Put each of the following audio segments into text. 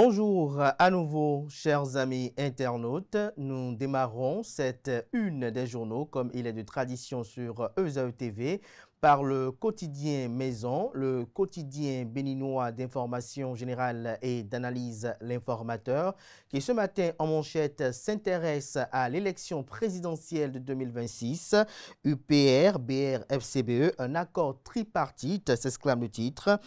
Bonjour à nouveau, chers amis internautes. Nous démarrons cette une des journaux, comme il est de tradition sur ESAE TV, par le quotidien Maison, le quotidien béninois d'information générale et d'analyse L'Informateur, qui ce matin en manchette s'intéresse à l'élection présidentielle de 2026, UPR, BR, FCBE, un accord tripartite, s'exclame le titre.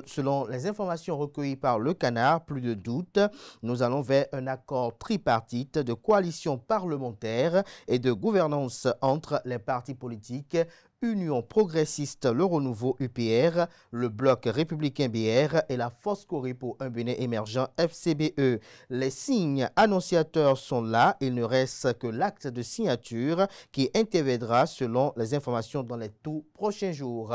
Selon les informations recueillies par Le Canard, plus de doute, nous allons vers un accord tripartite de coalition parlementaire et de gouvernance entre les partis politiques Union progressiste Le Renouveau UPR, le Bloc républicain BR et la Force Corée pour un Bénin émergent FCBE. Les signes annonciateurs sont là, il ne reste que l'acte de signature qui interviendra selon les informations dans les tout prochains jours.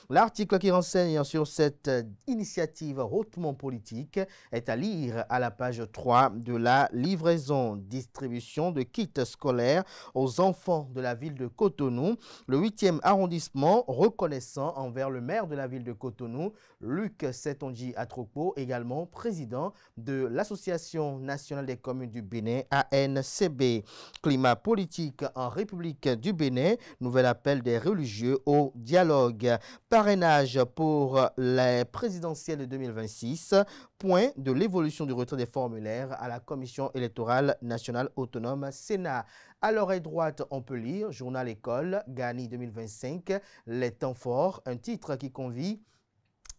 L'article qui renseigne sur cette initiative hautement politique est à lire à la page 3 de la livraison distribution de kits scolaires aux enfants de la ville de Cotonou. Le 8e arrondissement reconnaissant envers le maire de la ville de Cotonou, Luc Setonji Atropo, également président de l'Association nationale des communes du Bénin, ANCB. Climat politique en République du Bénin, nouvel appel des religieux au dialogue. Parrainage pour les présidentielles de 2026, point de l'évolution du retrait des formulaires à la Commission électorale nationale autonome Sénat. À l'oreille droite, on peut lire Journal École, Gani 2025, les temps forts, un titre qui convie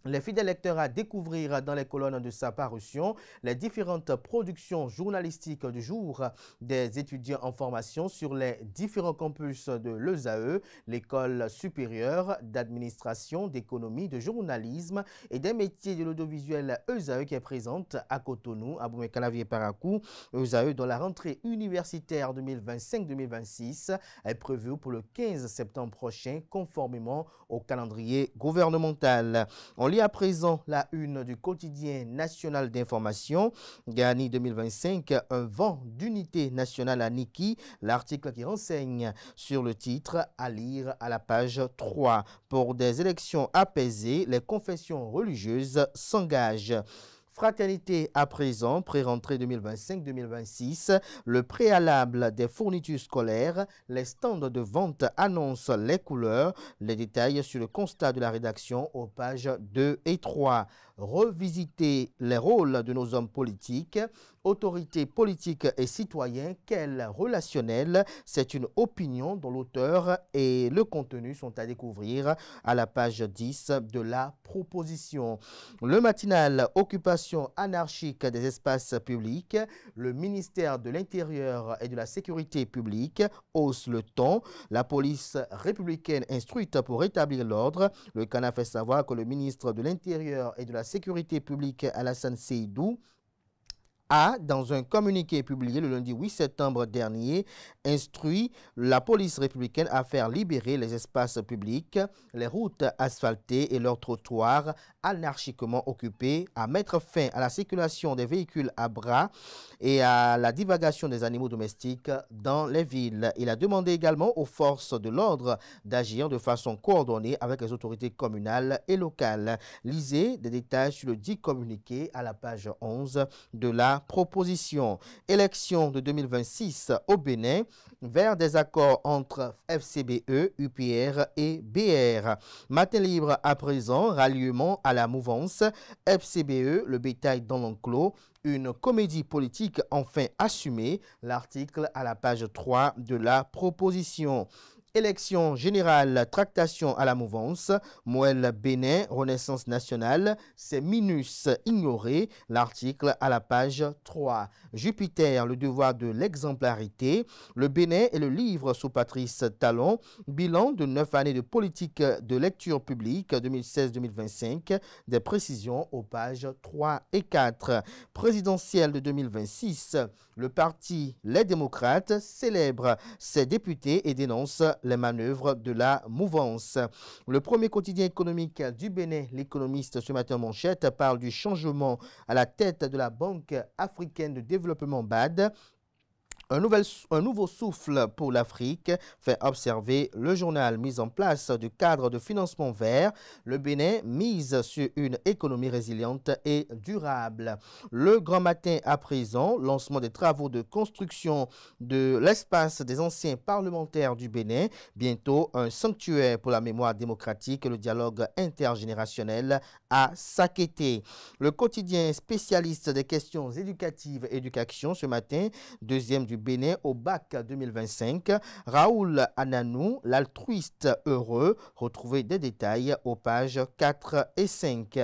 les fidèles lecteurs à découvrir dans les colonnes de sa parution les différentes productions journalistiques du jour des étudiants en formation sur les différents campus de l'ESAE, l'école supérieure d'administration, d'économie, de journalisme et des métiers de l'audiovisuel ESAE qui est présente à Cotonou, à Boumé-Calavier-Parakou. ESAE dont la rentrée universitaire 2025-2026 est prévue pour le 15 septembre prochain conformément au calendrier gouvernemental. On lit à présent la une du quotidien national d'information, Gani 2025, un vent d'unité nationale à Niki, l'article qui renseigne sur le titre à lire à la page 3. Pour des élections apaisées, les confessions religieuses s'engagent. Fraternité à présent, pré-rentrée 2025-2026, le préalable des fournitures scolaires, les stands de vente annoncent les couleurs, les détails sur le constat de la rédaction aux pages 2 et 3. Revisiter les rôles de nos hommes politiques, autorités politiques et citoyens, quel relationnel, c'est une opinion dont l'auteur et le contenu sont à découvrir à la page 10 de la proposition. Le matinal, occupation anarchique des espaces publics, le ministère de l'Intérieur et de la Sécurité publique hausse le ton. La police républicaine instruite pour rétablir l'ordre. Le Canard fait savoir que le ministre de l'Intérieur et de la Sécurité publique, Alassane Seydou, a, dans un communiqué publié le lundi 8 septembre dernier, instruit la police républicaine à faire libérer les espaces publics, les routes asphaltées et leurs trottoirs anarchiquement occupés, à mettre fin à la circulation des véhicules à bras et à la divagation des animaux domestiques dans les villes. Il a demandé également aux forces de l'ordre d'agir de façon coordonnée avec les autorités communales et locales. Lisez des détails sur le dit communiqué à la page 11 de la proposition. Élection de 2026 au Bénin vers des accords entre FCBE, UPR et BR. Matin libre à présent, ralliement à la mouvance. FCBE, le bétail dans l'enclos. Une comédie politique enfin assumée. L'article à la page 3 de la proposition. Élection générale, tractation à la mouvance, Moël Bénin, Renaissance nationale, c'est minus ignoré, l'article à la page 3. Jupiter, le devoir de l'exemplarité, le Bénin et le livre sous Patrice Talon, bilan de 9 années de politique de lecture publique 2016-2025, des précisions aux pages 3 et 4. Présidentielle de 2026, le parti Les Démocrates célèbre ses députés et dénonce les manœuvres de la mouvance. Le premier quotidien économique du Bénin, l'économiste ce matin manchette, parle du changement à la tête de la Banque africaine de développement BAD. Un nouveau souffle pour l'Afrique, fait observer le journal. Mise en place du cadre de financement vert, le Bénin mise sur une économie résiliente et durable. Le grand matin à présent, lancement des travaux de construction de l'espace des anciens parlementaires du Bénin. Bientôt, un sanctuaire pour la mémoire démocratique et le dialogue intergénérationnel à Sakété. Le quotidien spécialiste des questions éducatives éducation ce matin, deuxième du Bénin au bac 2025. Raoul Ananou, l'altruiste heureux. Retrouvez des détails aux pages 4 et 5.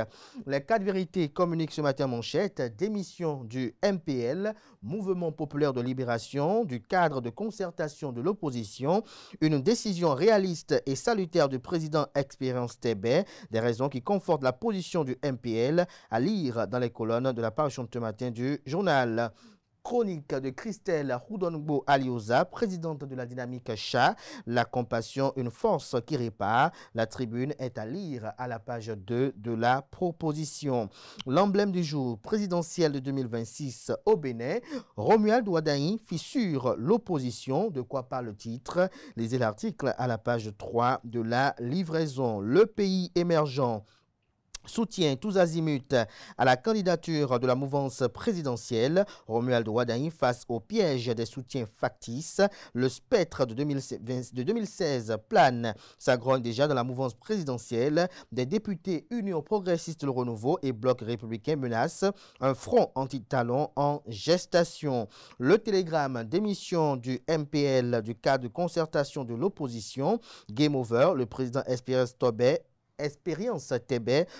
Les 4 vérités communiquent ce matin manchette. Démission du MPL, Mouvement populaire de libération, du cadre de concertation de l'opposition. Une décision réaliste et salutaire du président Expérience Tébé. Des raisons qui confortent la position du MPL à lire dans les colonnes de la parution de ce matin du journal. Chronique de Christelle Houdongo Alioza, présidente de la dynamique CHA, la compassion, une force qui répare. La tribune est à lire à la page 2 de la proposition. L'emblème du jour présidentiel de 2026 au Bénin, Romuald Ouaddahi fissure l'opposition. De quoi parle le titre? Lisez l'article à la page 3 de la livraison. Le pays émergent soutient tous azimuts à la candidature de la mouvance présidentielle. Romuald Ouaddahi face au piège des soutiens factices. Le spectre de 2016 plane. Ça grogne déjà dans la mouvance présidentielle. Des députés Union progressiste Le Renouveau et Bloc républicain menacent un front anti-talon en gestation. Le télégramme démission du MPL du cadre de concertation de l'opposition. Game over, le président Expérience Tébé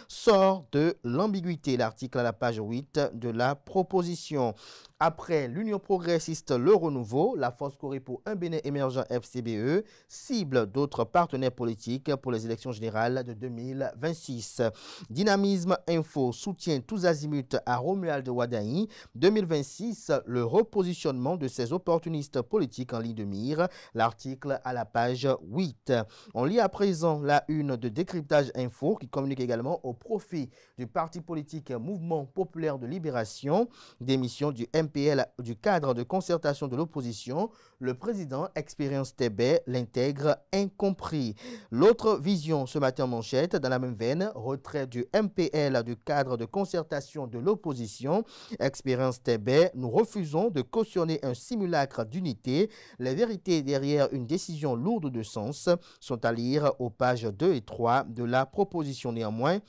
sort de l'ambiguïté. L'article à la page 8 de la proposition. Après l'Union progressiste Le Renouveau, la Force Corée pour un Bénin émergent FCBE cible d'autres partenaires politiques pour les élections générales de 2026. Dynamisme Info soutient tous azimuts à Romuald Ouaddahi. 2026, le repositionnement de ces opportunistes politiques en ligne de mire. L'article à la page 8. On lit à présent la une de Décryptage Info qui communique également au profit du parti politique Mouvement populaire de libération. Démission du MPL du cadre de concertation de l'opposition. Le président Expérience Tébé l'intègre incompris. L'autre vision ce matin en manchette, dans la même veine, retrait du MPL du cadre de concertation de l'opposition. Expérience Tébé, nous refusons de cautionner un simulacre d'unité. Les vérités derrière une décision lourde de sens sont à lire aux pages 2 et 3 de la proposition. Néanmoins,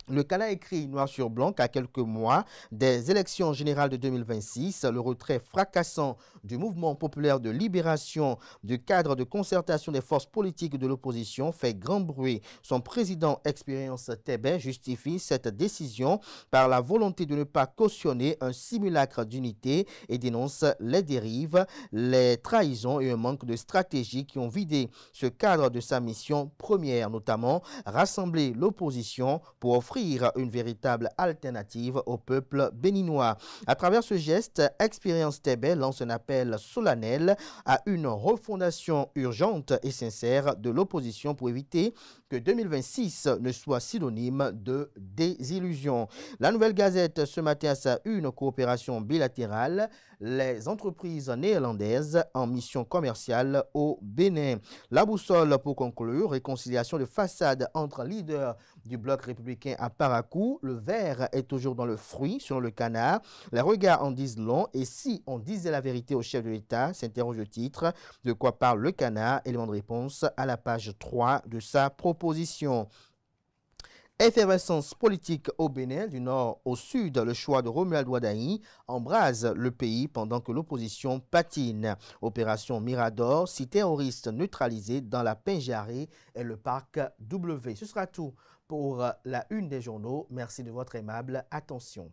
le CANA écrit noir sur blanc qu'à quelques mois des élections générales de 2026, le retrait fracassant du mouvement populaire de libération du cadre de concertation des forces politiques de l'opposition fait grand bruit. Son président Expérience Tébé justifie cette décision par la volonté de ne pas cautionner un simulacre d'unité et dénonce les dérives, les trahisons et un manque de stratégie qui ont vidé ce cadre de sa mission première, notamment rassembler l'opposition pour offrir une véritable alternative au peuple béninois. À travers ce geste, Expérience Tébé lance un appel solennel à une refondation urgente et sincère de l'opposition pour éviter que 2026 ne soit synonyme de désillusion. La Nouvelle Gazette ce matin à sa une, coopération bilatérale, les entreprises néerlandaises en mission commerciale au Bénin. La boussole pour conclure, réconciliation de façade entre leaders du bloc républicain à Paracou. Le verre est toujours dans le fruit, selon le Canard. Les regards en disent long. Et si on disait la vérité au chef de l'État, s'interroge le titre. De quoi parle le Canard? Élément de réponse à la page 3 de sa proposition. Effervescence politique au Bénin, du nord au sud, le choix de Romuald Ouaddahi embrase le pays pendant que l'opposition patine. Opération Mirador, 6 terroristes neutralisés dans la Pinjaré et le parc W. Ce sera tout pour la une des journaux. Merci de votre aimable attention.